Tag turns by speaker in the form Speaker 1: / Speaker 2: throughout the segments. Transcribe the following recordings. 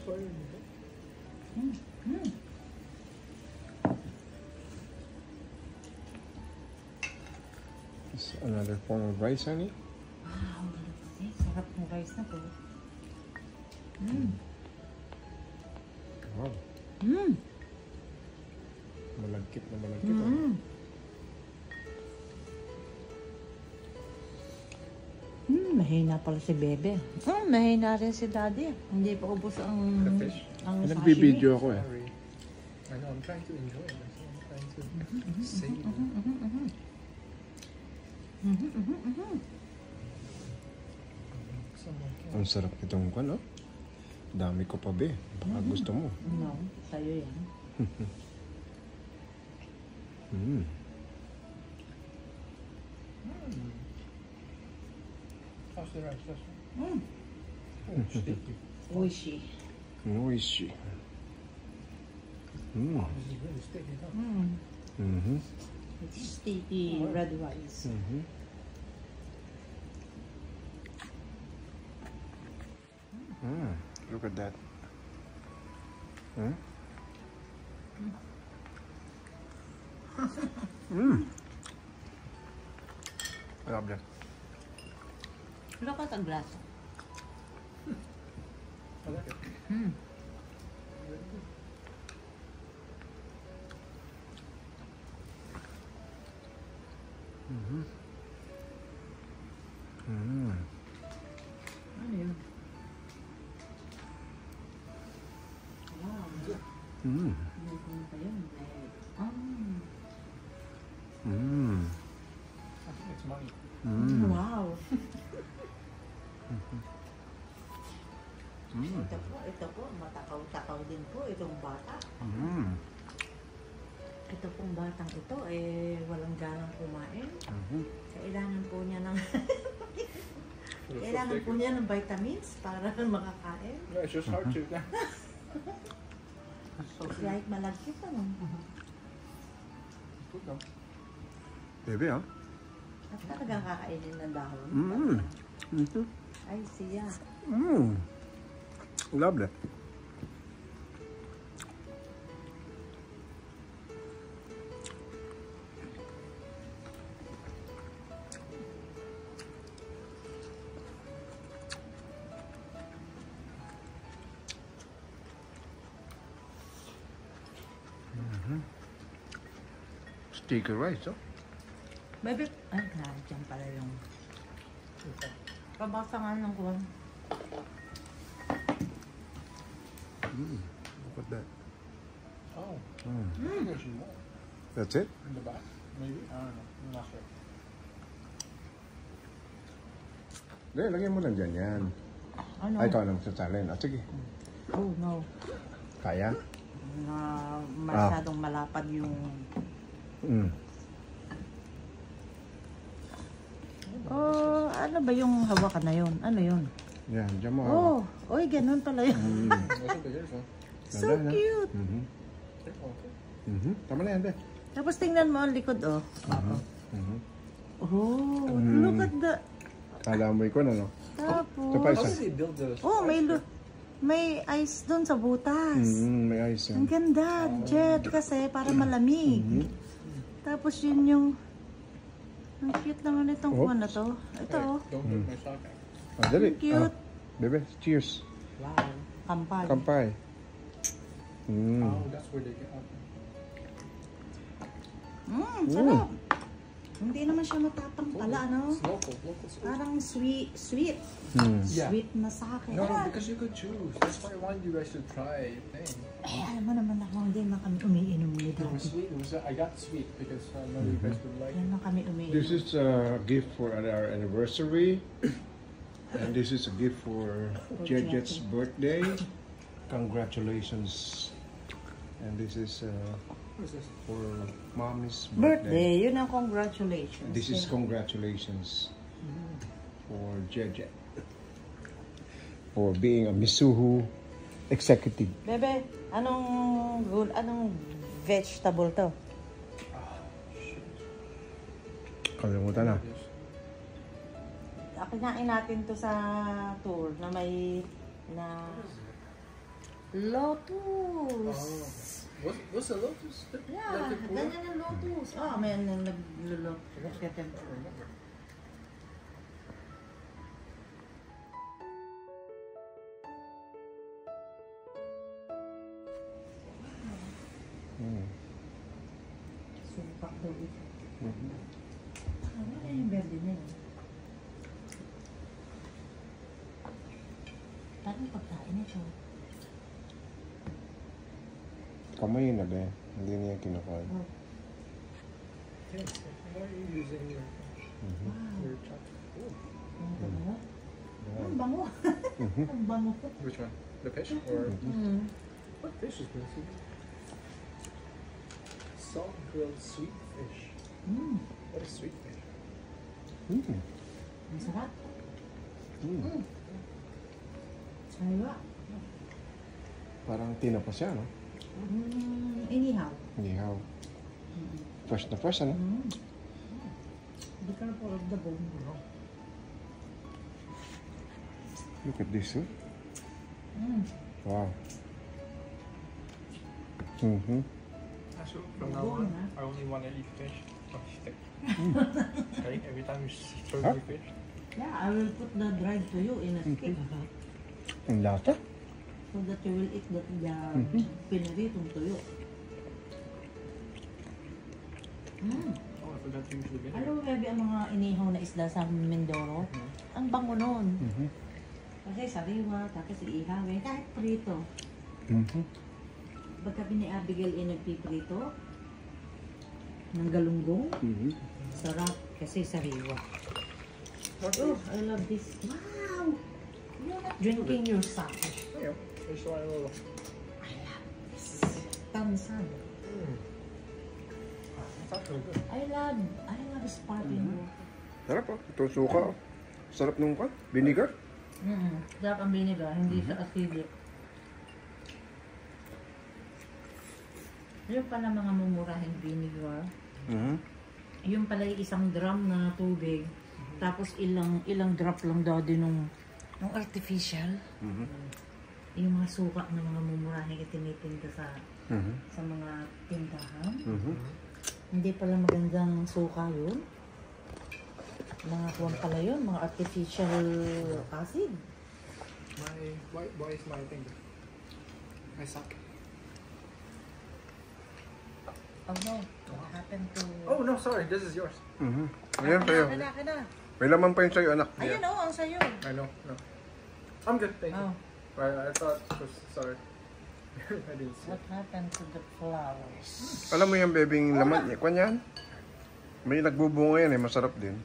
Speaker 1: It's another form of rice, honey.
Speaker 2: Wow, sarap ng rice na to.
Speaker 1: Wow. Malagkit na malagkit.
Speaker 2: Mahina pala si Bebe. Mahina rin si Daddy. Hindi pa ubos ang sashimi.
Speaker 1: Nagbibideo ako eh.
Speaker 3: I know, I'm trying to enjoy it. I'm trying to save it.
Speaker 1: Ang sarap itong kwan, oh. Dami ko pa, be. Baka gusto mo.
Speaker 2: No, sa'yo yan.
Speaker 3: How's the rice? Oh, sticky.
Speaker 2: Oishi.
Speaker 1: Oishi.
Speaker 3: Oh, this is really sticky, huh?
Speaker 2: It's sticky red rice.
Speaker 1: Look at that. I love that.
Speaker 2: Look at the glass.
Speaker 3: I like it.
Speaker 2: Ano yun? Wow. Ano pa yun?
Speaker 3: I think it's mine.
Speaker 2: Wow. Ito po, matakaw-takaw din po itong bata. Ito pong batang ito, walang ganang kumain. Kailangan po niya ng kailangan po niya ng vitamins para makakain.
Speaker 3: No, it's just hard to.
Speaker 2: It's like malagkit ano.
Speaker 3: Good though.
Speaker 1: Bebe, ah.
Speaker 2: At talagang kakainin ng dahon. Ay, siya.
Speaker 1: Love that. Sticky rice, oh.
Speaker 2: Baby, ay, dyan pala yung pabasa nga ng kuwan.
Speaker 1: Look at that.
Speaker 3: Oh. There's more
Speaker 1: That's it?
Speaker 3: in the back. Maybe. I don't know. I'm not sure.
Speaker 1: Hindi, lagyan mo lang dyan yan.
Speaker 2: Ano?
Speaker 1: Ay, ikaw lang sasalin. Ah, sige.
Speaker 2: Oh, no.
Speaker 1: Kaya?
Speaker 2: Na masyadong malapad yung... Oh, ano ba yung hawakan na yun? Ano yun?
Speaker 1: Yan, dyan mo.
Speaker 2: Oh, oy, ganun pala yun.
Speaker 3: What's the bigger one?
Speaker 2: So cute.
Speaker 1: Tama na yan, de.
Speaker 2: Tapos tingnan mo ang likod, oh. Oh, look at the...
Speaker 1: Kala mo ikaw na, no?
Speaker 2: Tapos...
Speaker 1: Ito pa
Speaker 3: How
Speaker 1: isa.
Speaker 3: did they build the?
Speaker 2: Oh, may ice doon sa butas.
Speaker 1: May ice yan.
Speaker 2: Ang ganda, Jet, kasi para malamig. Tapos yun yung... Ang cute naman itong kuha na to. Ito, oh.
Speaker 3: Don't hit my sock.
Speaker 1: Ah, dali.
Speaker 2: Ang cute.
Speaker 1: Bebe, cheers.
Speaker 2: Wow. Kampal.
Speaker 1: Kampay.
Speaker 3: Oh, that's where they get up.
Speaker 2: Sarap. Hindi naman siya matapang pala, ano?
Speaker 3: It's local sweet.
Speaker 2: Parang sweet.
Speaker 3: Yeah.
Speaker 2: Sweet na sa akin.
Speaker 3: No, because you could choose. That's why I wanted you guys to try thing.
Speaker 2: Alam mo naman ako, hindi na kami umiinom ni
Speaker 3: It was
Speaker 2: Daddy.
Speaker 3: sweet. I got sweet because I know you guys would like
Speaker 2: Yan
Speaker 3: it.
Speaker 2: na kami umiinom.
Speaker 1: This is a gift for our anniversary. And this is a gift for Jet's birthday. Congratulations. And this is
Speaker 3: What is this?
Speaker 1: for Mommy's
Speaker 2: Birthday, yun ang congratulations.
Speaker 1: This is congratulations for Jet. For being a Misuhu executive.
Speaker 2: Bebe, anong vegetable to?
Speaker 1: Kalimutan na.
Speaker 2: Kinain natin to sa tour na may Lotus.
Speaker 3: What's a lotus?
Speaker 2: Yeah,
Speaker 3: Like the pool?
Speaker 2: ganyan ang lotus. Oh, may naglulot.
Speaker 3: Remember.
Speaker 2: Supak daw ito. Ano na yung verde na yun? Parang pagkain ito.
Speaker 1: Kamay na ba? Hindi niya kinakain.
Speaker 2: Oh,
Speaker 3: Yes. Why are you using your chocolate? Oh.
Speaker 2: ang bango. Ang bango. Ang bango.
Speaker 3: Which one? The fish or what fish is this? Salt grilled sweet fish. What is sweet fish?
Speaker 2: Ang sarap. Saywa.
Speaker 1: Parang tinapa siya, no?
Speaker 2: Inihaw.
Speaker 1: Ihaw. Fresh na fresh, ano?
Speaker 2: Hindi ka na po of the bone.
Speaker 1: Look at this, oh. Wow.
Speaker 3: Actually, from now on, I only want to eat fish on stick. Okay, every time you serve me fish.
Speaker 2: Yeah, I will put the dried tuyo in a stick.
Speaker 1: Ang lata.
Speaker 2: So that you will eat the pinaritong tuyo.
Speaker 3: Oh, I forgot to use the vinegar.
Speaker 2: Alam mo, baby, ang mga inihaw na isda sa Mindoro, ang bango nun. Kasi sariwa, tapos iihawin, kahit prito. Pagka ni Abigail nagpiprito ng galunggong, sarap kasi sariwa. Oh, I love this. Wow! You're not drinking your sake.
Speaker 3: Yeah, there's one little.
Speaker 2: I love this. Tansan.
Speaker 3: It's actually good.
Speaker 2: I love sparkling water.
Speaker 1: Sarap, oh. Ito suka, oh. Sarap nung kan. Vinegar.
Speaker 2: Sarap ang vinegar, hindi sa acidic. Yung pala mga mumurahing vinegar, yung pala yung isang drum na tubig, tapos ilang drop lang daw din nung artificial. Yung mga suka ng mga mumurahing itinitinda sa mga tindahan. Hindi pala magandang suka yun. Mga kuwan pala yun, mga artificial acid.
Speaker 3: Why is my thing? My sock.
Speaker 2: Oh no, what happened to...
Speaker 3: Oh no, sorry, this is yours.
Speaker 1: Ayan sa'yo.
Speaker 2: Kina.
Speaker 1: May laman pa yun sa'yo, anak.
Speaker 2: Ayun oh, ang sayo.
Speaker 3: I know, no. I'm good, thank you.
Speaker 2: Oh,
Speaker 3: I thought, sorry. I didn't see
Speaker 2: what
Speaker 3: it.
Speaker 2: happened to the flowers?
Speaker 1: Alam mo yung bebing laman niya. Kwan yan? May nagbubunga yan eh, masarap din.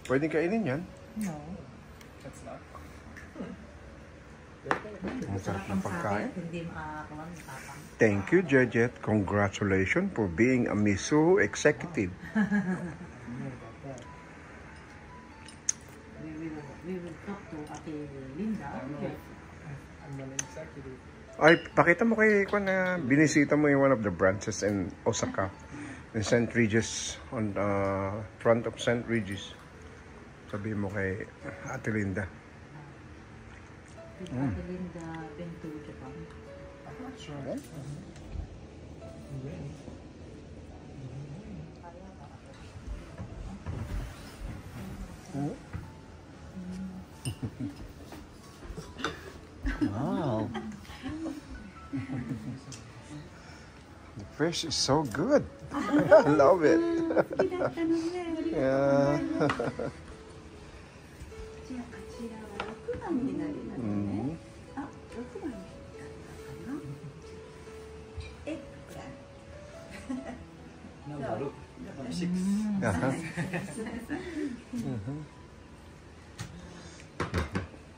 Speaker 1: Pwedeng kainin yan.
Speaker 2: No.
Speaker 3: It's not.
Speaker 1: Masarap ng pagkain.
Speaker 2: Hindi makakakuha ng tapang.
Speaker 1: Thank you, Jejet. Congratulations for being a Miso executive.
Speaker 2: We will talk to Ate Linda.
Speaker 3: I'm an executive.
Speaker 1: Ay, pakita mo kay Kwan na binisita mo yung one of the branches in Osaka. In St. Regis, on front of St. Regis. Sabihin mo kay Ate Linda.
Speaker 2: With Ate Linda been to Japan.
Speaker 3: I'm not sure.
Speaker 1: Wow. The fish is so good. I love it. Yeah.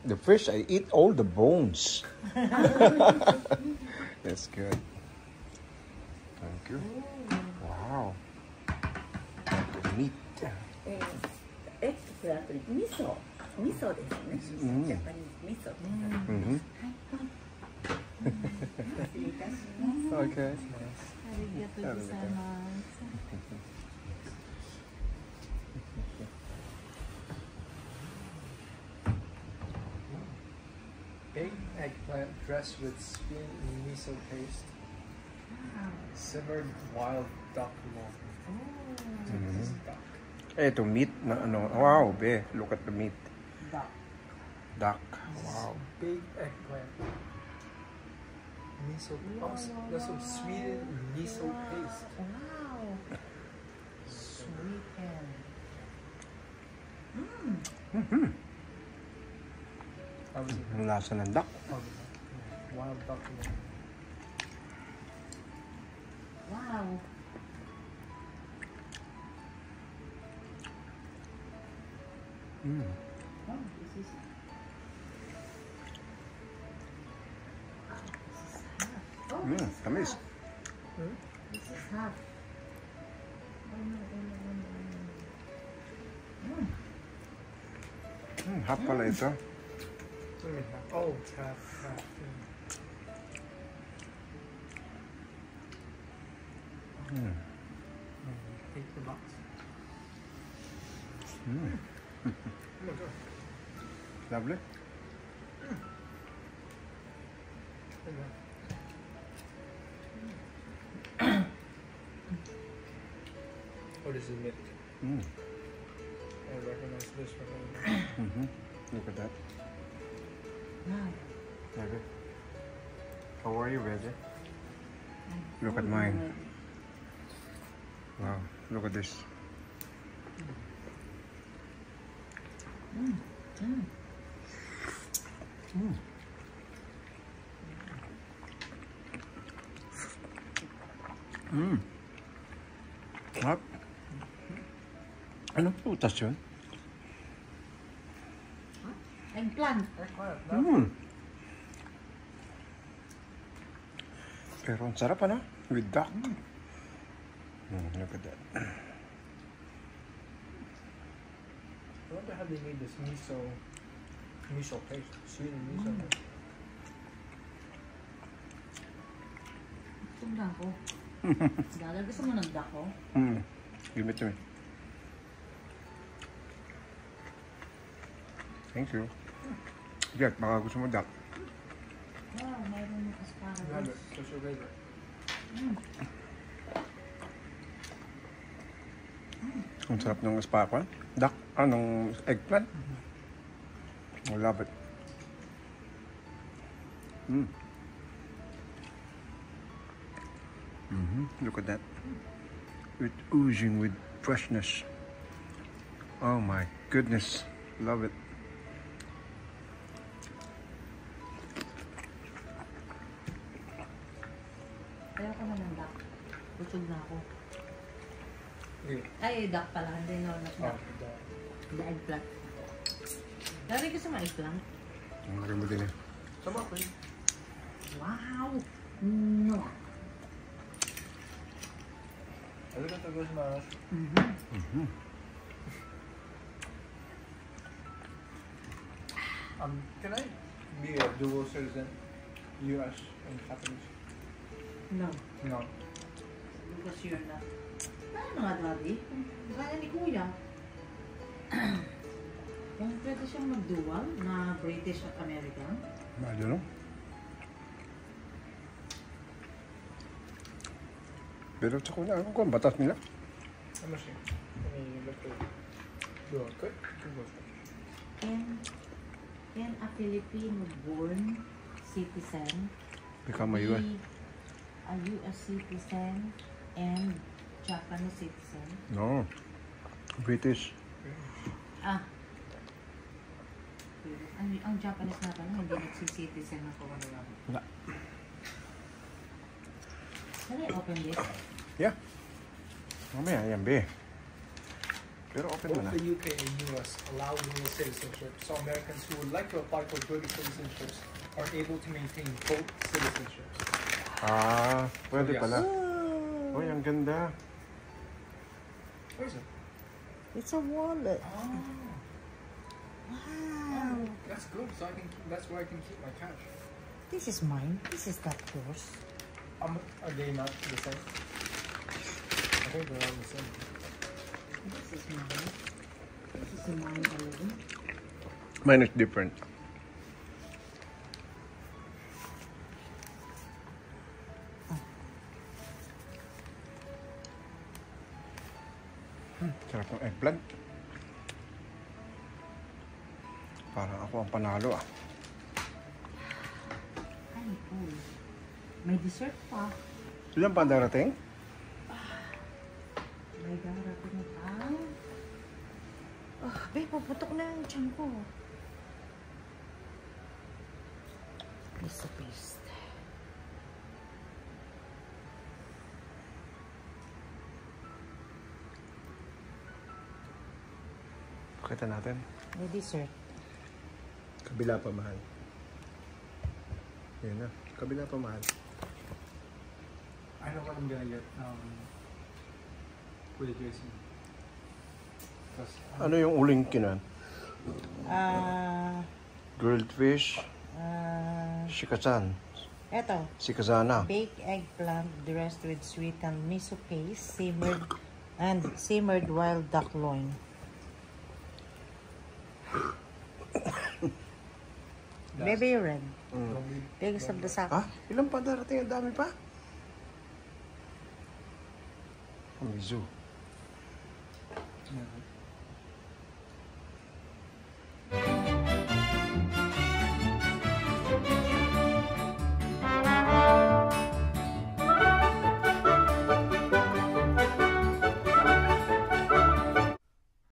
Speaker 1: The fish, I eat all the bones. That's good. Thank you. Wow. Meat.
Speaker 4: エッグプラントに味噌ですね。ジャパニーズ味噌。
Speaker 1: Mm-hmm.
Speaker 4: 失礼いたします。
Speaker 1: Okay.
Speaker 2: Arigato gozaimasu.
Speaker 3: Baked eggplant dressed with sweet miso paste.
Speaker 2: Wow.
Speaker 3: Simmered wild duck long. This is duck.
Speaker 1: Ito, meat na ano. Wow, be. Look at the meat.
Speaker 2: Duck.
Speaker 1: Duck. Wow.
Speaker 3: Baked eggplant. Miso. That's some sweetened miso paste.
Speaker 2: Wow. Sweetened.
Speaker 3: How was it?
Speaker 1: Ang lasa ng duck.
Speaker 3: Wild duck long.
Speaker 2: Wow. Oh, this is half. Oh, this is
Speaker 1: Tamis.
Speaker 2: half. This is half. Oh no, oh no, oh no, oh no.
Speaker 1: Half pala ito.
Speaker 3: What do you mean half? Oh, it's half. Take the box. Oh my god.
Speaker 1: Lovely.
Speaker 3: Oh, this is milk. I recognize this one.
Speaker 1: Look at that.
Speaker 2: Wow.
Speaker 1: Baby. How are you, baby? Look at mine. Wow. Look at this. Sarap. Anong putas yun?
Speaker 2: Eggplant.
Speaker 1: Pero ang sarap ano? With duck. Look at that.
Speaker 3: I wonder how they made this miso paste. Sweet and miso.
Speaker 2: Itong dako. Dala, gusto mo ng dako?
Speaker 1: Give it to me. Thank you. Jack, baka gusto mo duck.
Speaker 2: Wow, mayroon yung
Speaker 3: Grab it.
Speaker 2: asparagus.
Speaker 3: What's your favorite?
Speaker 1: Ang sarap ng asparagus. Duck. Anong eggplant. I love it. Look at that. It's oozing with freshness. Oh my goodness. Love it.
Speaker 2: Ayaw ko na ng duck. Busog na ako.
Speaker 3: Yeah.
Speaker 2: Ay, duck pala. Hindi, no, not
Speaker 3: Oh,
Speaker 2: duck.
Speaker 3: the
Speaker 2: The eggplant. Lari ko sa mga eggplant.
Speaker 1: Ang maganda din eh.
Speaker 3: Come on, please.
Speaker 2: Wow! No.
Speaker 3: Arigatou gozaimasu. Can I be a dual citizen? U.S. and Japanese?
Speaker 2: No.
Speaker 3: No.
Speaker 2: Because you're not. Ano nga, Daddy? Gaya ni Kuya. Kung pwede siyang mag-dual na British at American.
Speaker 1: I don't know. Pero sa kuna, ano ko, ang batas nila.
Speaker 3: I'm not sure. Let me look at it. Do it quick.
Speaker 2: Can a Filipino-born citizen
Speaker 1: Become a US.
Speaker 2: be a US citizen and Japanese citizen?
Speaker 1: No. British.
Speaker 2: Ah. Ang Japanese na pala, hindi nagsisitizen ako.
Speaker 1: Wala.
Speaker 2: Can I open this?
Speaker 1: Yeah. Mamaya, yan be. Pero open mo
Speaker 3: Both
Speaker 1: na.
Speaker 3: the UK and US allow dual citizenship, so Americans who would like to apply for British citizenships are able to maintain both citizenships.
Speaker 1: Ah, pwede
Speaker 3: Yes.
Speaker 1: pala. Uy, ang ganda.
Speaker 3: Where is it?
Speaker 2: It's a wallet.
Speaker 3: Oh,
Speaker 2: Wow.
Speaker 3: that's good. So that's where I can keep my cash.
Speaker 2: This is mine. This is not yours.
Speaker 3: Are they not the same? I think they're all the same.
Speaker 2: This is mine. This is mine alone.
Speaker 1: Mine is different. Sarap ng eggplant. Parang ako ang panalo ah.
Speaker 2: Ay, oh. May dessert pa.
Speaker 1: Ilan pa darating?
Speaker 2: May darating pa. Oh, babe, paputok na yung tiyan ko. Piece of paste.
Speaker 1: Pakita natin.
Speaker 2: May dessert.
Speaker 1: Kabila pa mahal. Yan na. Kabila pa mahal.
Speaker 3: I know what I'm gonna get. With Jason.
Speaker 1: Ano yung uling kinan?
Speaker 2: Ah,
Speaker 1: Grilled fish. Shikachan.
Speaker 2: eto.
Speaker 1: Sikazana.
Speaker 2: Baked eggplant dressed with sweetened miso paste, simmered wild duck loin. Baby red. Biggest of the sack.
Speaker 1: Ha? Ilan pa darating? Ang dami pa? Mizu.
Speaker 3: Yeah.